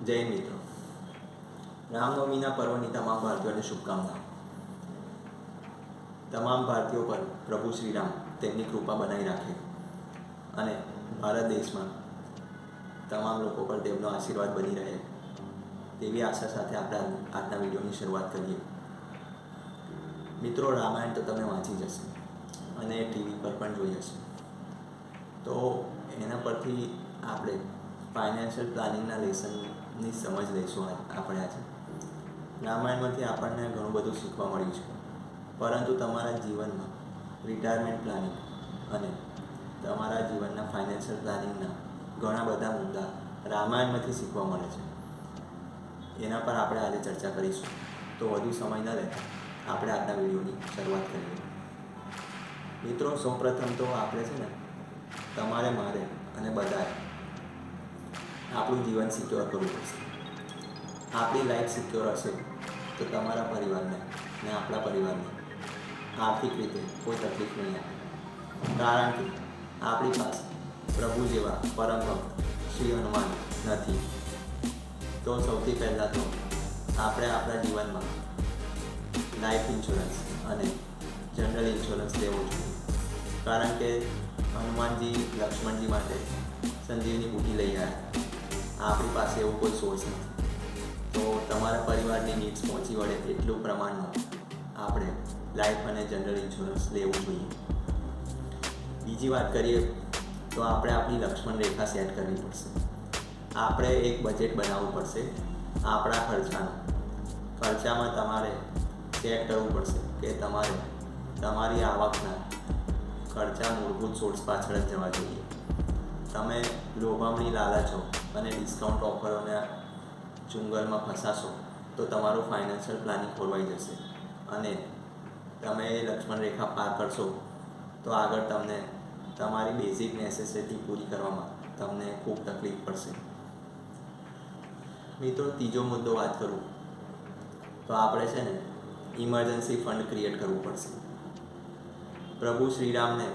જય મિત્રો, રામનવમીના પર્વની તમામ ભારતીયોને શુભકામનાઓ. તમામ ભારતીયો પર પ્રભુ શ્રીરામ તેમની કૃપા બનાવી રાખે અને ભારત દેશમાં તમામ લોકો પર તેમનો આશીર્વાદ બની રહે તેવી આશા સાથે આપણે આજના વિડીયોની શરૂઆત કરીએ. મિત્રો, રામાયણ તો તમે વાંચી જશે અને ટીવી પર પણ જોઈ હશે, તો એના પરથી આપણે ફાઇનાન્શિયલ પ્લાનિંગના લેસનની સમજ લઈશું. આપણે આજે રામાયણમાંથી આપણને ઘણું બધું શીખવા મળ્યું છે, પરંતુ તમારા જીવનમાં રિટાયરમેન્ટ પ્લાનિંગ અને તમારા જીવનના ફાઇનાન્શિયલ પ્લાનિંગના ઘણા બધા મુદ્દા રામાયણમાંથી શીખવા મળે છે. એના પર આપણે આજે ચર્ચા કરીશું. તો વધુ સમય ન લેતા આપણે આજના વિડીયોની શરૂઆત કરીએ. મિત્રો, સૌપ્રથમ તો આપણે છે ને તમારે, મારે અને બધાએ આપણું જીવન સિક્યોર કરવું પડશે. આપણી લાઈફ સિક્યોર હશે તો તમારા પરિવારને ને આપણા પરિવારને આર્થિક રીતે કોઈ તકલીફ નહીં આવે, કારણ કે આપણી પાસે પ્રભુ જેવા પરમ ભક્ત શ્રી હનુમાન નથી. તો સૌથી પહેલાં તો આપણે આપણા જીવનમાં લાઈફ ઇન્સ્યોરન્સ અને જનરલ ઇન્સ્યોરન્સ લેવો જોઈએ, કારણ કે હનુમાનજી લક્ષ્મણજી માટે સંજીવની બુટી લઈ આવ્યા. આપણી પાસે એવો કોઈ સોર્સ નથી, તો તમારા પરિવારની નીડ્સ પહોંચી વળે એટલું પ્રમાણમાં આપણે લાઈફ અને જનરલ ઇન્સ્યોરન્સ લેવું જોઈએ. બીજી વાત કરીએ તો આપણે આપણી લક્ષ્મણ રેખા સેટ કરવી પડશે. આપણે એક બજેટ બનાવવું પડશે આપણા ખર્ચામાં તમારે સેટ કરવું પડશે કે તમારે તમારી આવકના ખર્ચા મૂળભૂત સોર્સ પાછળ જ જવા જોઈએ. તમે લોભામણી લાલચો અને ડિસ્કાઉન્ટ ઓફરોના ચુંગલમાં ફસાશો તો તમારું ફાઇનાન્શિયલ પ્લાનિંગ ખોરવાઈ જશે અને તમે લક્ષ્મણ રેખા પાર કરશો તો આગળ તમને તમારી બેઝિક નેસેસિટી પૂરી કરવામાં તમને ખૂબ તકલીફ પડશે. મિત્રો, ત્રીજો મુદ્દો વાત કરું તો આપણે છે ને ઇમરજન્સી ફંડ ક્રિએટ કરવું પડશે. પ્રભુ શ્રીરામને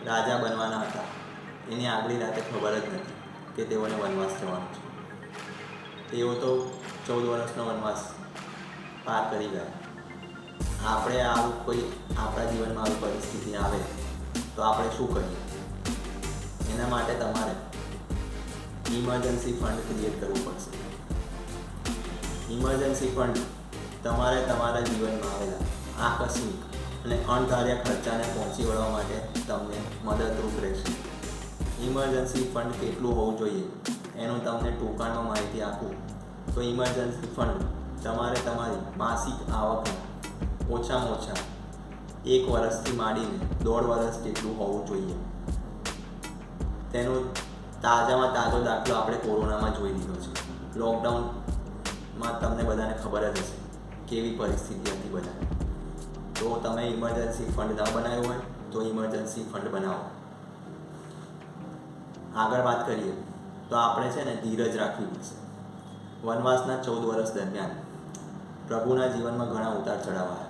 રાજા બનવાના હતા, એની આગલી રાતે ખબર જ નથી કે તેઓને વનવાસ જવાનું છે. તેઓ તો 14 વર્ષનો વનવાસ પાર કરી ગયા. આપણે આવું કોઈ આપણા જીવનમાં આવી પરિસ્થિતિ આવે તો આપણે શું કરીએ? એના માટે તમારે ઇમરજન્સી ફંડ ક્રિએટ કરવું પડશે. ઇમરજન્સી ફંડ તમારે તમારા જીવનમાં આવેલા આકસ્મિક અને અણધાર્યા ખર્ચાને પહોંચી વળવા માટે તમને મદદરૂપ રહેશે. ઇમરજન્સી ફંડ કેટલું હોવું જોઈએ એનું તમને ટૂંકાણમાં માહિતી આપું તો ઇમરજન્સી ફંડ તમારે તમારી માસિક આવકના ઓછામાં ઓછા 1 વર્ષથી માંડીને 1.5 વર્ષ જેટલું હોવું જોઈએ. તેનો તાજામાં તાજો દાખલો આપણે કોરોનામાં જોઈ લીધો છે. લોકડાઉનમાં તમને બધાને ખબર જ હશે કેવી પરિસ્થિતિ હતી બધાને. તો તમે ઇમરજન્સી ફંડ ન બનાવ્યો હોય તો ઇમરજન્સી ફંડ બનાવો. આગળ વાત કરીએ તો આપણે છે ને ધીરજ રાખવી પડશે. વનવાસના 14 વર્ષ દરમિયાન પ્રભુના જીવનમાં ઘણા ઉતાર ચઢાવ આવ્યા.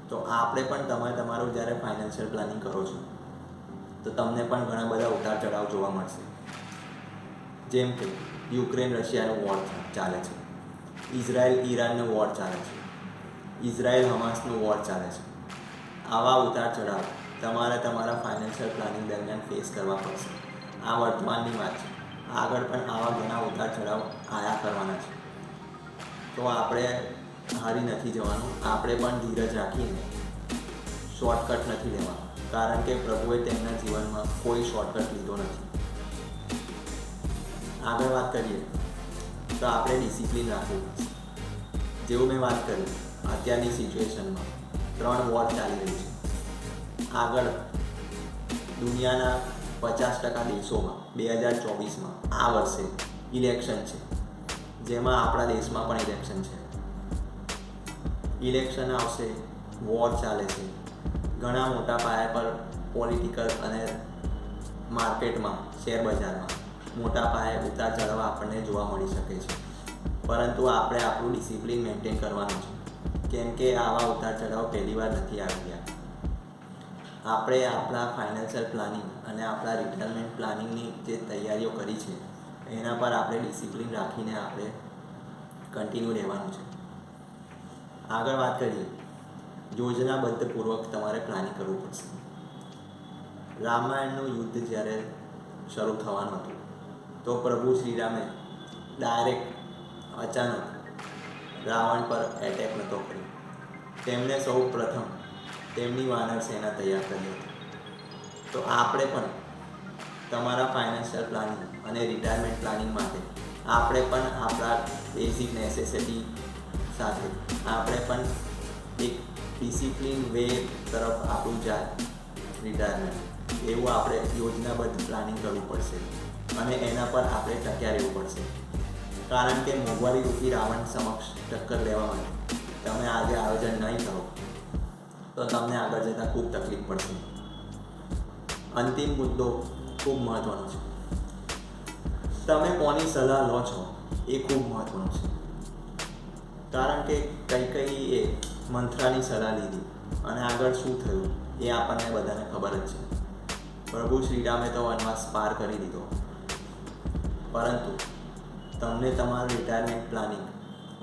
તો આપણે પણ તમારું જ્યારે ફાઇનાન્શિયલ પ્લાનિંગ કરો છો તો તમને પણ ઘણા બધા ઉતાર ચઢાવ જોવા મળશે. જેમ કે યુક્રેન રશિયાનો વોર ચાલે છે, ઇઝરાયલ ઈરાનનો વોર ચાલે છે, ઇઝરાયલ હમાસનો વોર ચાલે છે. આવા ઉતાર ચઢાવ તમારે તમારા ફાઇનાન્શિયલ પ્લાનિંગ દરમિયાન ફેસ કરવા પડશે. આ વર્તમાનની વાત છે, આગળ પણ આવા ઘણા ઉતાર ચઢાવ આયા કરવાના છે. તો આપણે હારી નથી જવાનું. આપણે પણ ધીરજ રાખીને શોર્ટકટ નથી લેવાનું, કારણ કે પ્રભુએ તેમના જીવનમાં કોઈ શોર્ટકટ લીધો નથી. આગળ વાત કરીએ તો આપણે ડિસિપ્લિન રાખવું પડશે. જેવું મેં વાત કરી, અત્યારની સિચ્યુએશનમાં 3 વોર ચાલી રહી છે. આગળ દુનિયાના 50% દેશોમાં 2024માં આ વર્ષે ઇલેક્શન છે, જેમાં આપણા દેશમાં પણ ઇલેક્શન છે. ઇલેક્શન આવશે, વોર ચાલે છે, ઘણા મોટા પાયા પર પોલિટિકલ અને માર્કેટમાં શેર બજારમાં મોટા પાયે ઉતાર ચઢાવ આપણને જોવા મળી શકે છે. પરંતુ આપણે આપણું ડિસિપ્લિન મેન્ટેન કરવાનું છે, કેમ કે આવા ઉતાર ચઢાવ પહેલી વાર નથી આવી ગયા. આપણે આપણા ફાઇનાન્શિયલ પ્લાનિંગ અને આપણા રિટાયરમેન્ટ પ્લાનિંગની જે તૈયારીઓ કરી છે એના પર આપણે ડિસિપ્લિન રાખીને આપણે કન્ટિન્યુ રહેવાનું છે. આગળ વાત કરીએ, યોજનાબદ્ધપૂર્વક તમારે પ્લાનિંગ કરવું પડશે. રામાયણનું યુદ્ધ જ્યારે શરૂ થવાનું હતું તો પ્રભુ શ્રીરામે ડાયરેક્ટ અચાનક રાવણ પર એટેક નહોતો કર્યો. તેમણે સૌ પ્રથમ તેમની વાનર સેના તૈયાર કરી હતી. તો આપણે પણ તમારા ફાઇનાન્શિયલ પ્લાનિંગ અને રિટાયરમેન્ટ પ્લાનિંગ માટે આપણે પણ આપણા બેઝિક નેસેસિટી સાથે આપણે પણ એક ડિસિપ્લિન વે તરફ આપણું જાય રિટાયરમેન્ટ, એવું આપણે યોજનાબદ્ધ પ્લાનિંગ કરવું પડશે અને એના પર આપણે ટક્યા રહેવું પડશે. કારણ કે મોંઘવારી રૂપી રાવણ સમક્ષ ટક્કર લેવા માટે તમે આજે આયોજન નહીં કરો તો તમને આગળ જતાં ખૂબ તકલીફ પડશે. અંતિમ મુદ્દો ખૂબ મહત્ત્વનો છે. તમે કોની સલાહ લો છો એ ખૂબ મહત્ત્વનું છે. કારણ કે કઈ મંથરાની સલાહ લીધી અને આગળ શું થયું એ આપણને બધાને ખબર જ છે. પ્રભુ શ્રીરામે તો વનવાસ પાર કરી દીધો, પરંતુ તમને તમારું રિટાયરમેન્ટ પ્લાનિંગ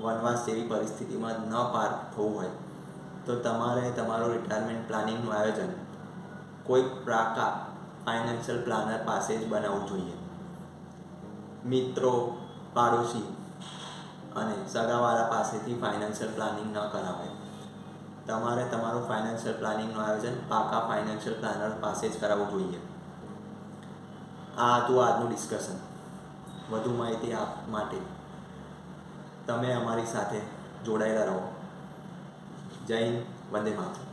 વનવાસ જેવી પરિસ્થિતિમાં ન પાર થવું હોય તો તમારે તમારું રિટાયરમેન્ટ પ્લાનિંગનું આયોજન કોઈ ફાઇનાન્શિયલ પ્લાનર પાસે જ બનાવવું જોઈએ. મિત્રો, પાડોશી અને સગાવાળા પાસેથી ફાઇનાન્શિયલ પ્લાનિંગ ન કરાવે. તમારે તમારું ફાઇનાન્શિયલ પ્લાનિંગનું આયોજન પાકા ફાઇનાન્શિયલ પ્લાનર પાસે જ કરાવવું જોઈએ. આ હતું આજનું ડિસ્કશન. વધુ માહિતી માટે તમે અમારી સાથે જોડાયેલા રહો. જય હિન્દ, વંદે માતરમ.